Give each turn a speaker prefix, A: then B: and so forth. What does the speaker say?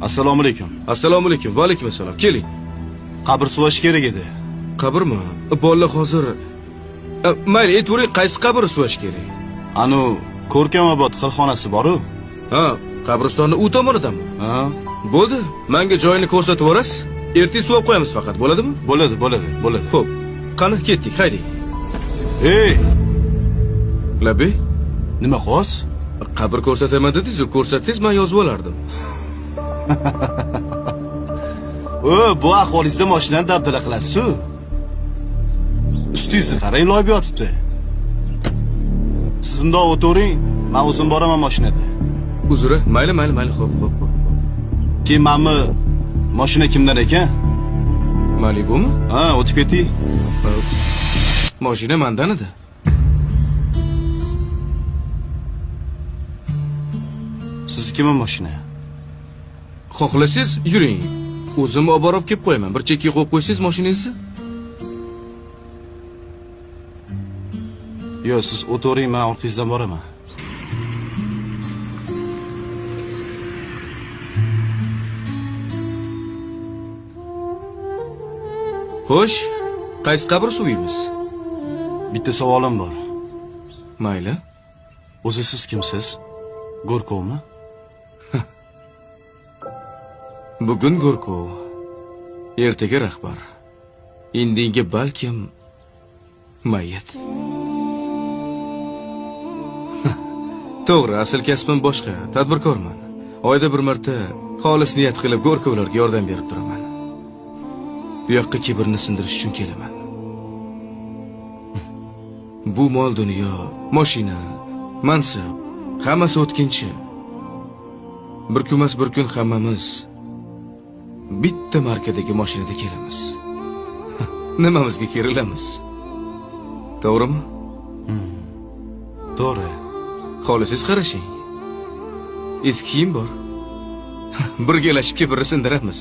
A: Assalomu alaykum.
B: Assalomu alaykum. Va alaykum assalom. Keling.
A: Qabr suvash kerak edi.
B: Qabrmi? Bolalar hozir mayli, aytavering, qaysi qabr suvash kerak?
A: Anu Ko'rkamobod xilxonasi bor-ku.
B: Ha, qabristonni u tomonidami?
A: Ha,
B: Bo'ldi. Menga joyini ko'rsatib yuborasiz. Ertaga suvab qo'yamiz faqat, bo'ladimi?
A: bo'ladi.
B: Xo'p. Qani ketdik, hayding.
A: Ey,
B: Labi,
A: nima qos?
B: qabr ko'rsataman dedingiz-ku, ko'rsatsangiz men yozib olardim.
A: Bu ahvolingizda mashinani dabdala qilasiz-ku. Ustingizni qarang, loyib yotibdi. Siz bundoq o'tiring, men o'zim boraman mashinada.
B: Uzr, mayli, xo'p.
A: Keyin menmi mashina kimdan ekan?
B: Malibumi?
A: Ha, o'tib keting.
B: Mashina mendan edi.
A: Siznikimi mashina?
B: Xohlasangiz yuring. O'zim olib borib kelib qo'yaman. Bir chekka qo'yib qo'ysangiz mashinangizni.
A: Yo'q, siz o'tiring, men orqangizdan boraman.
B: Xo'sh, qaysi qabr suviymiz?
A: Bitta savolim bor.
B: Mayli.
A: O'zi siz kimsiz? Go'rkovmi?
B: Bugun Go'rkov, ertaga rahbar. Indinga balkim mayit. To'g'ri, asl kasbim boshqa, tadbirkorman. Oyda bir marta xolis niyat qilib Go'rkovlarga yordam berib turaman. Bu yoqqa kibrni sindirish uchun kelaman. Bu mol dunyo, mashina, mansab, hammasi o'tkinchi. Bir kunmas bir kun hammamiz bitta markadagi mashinada kelamiz. Nimamizga kerilamiz? To'g'rimi?
A: To'g'ri.
B: Xohlasangiz qarashing. Eski kiyim bor. Birgalashib kibrni sindiramiz.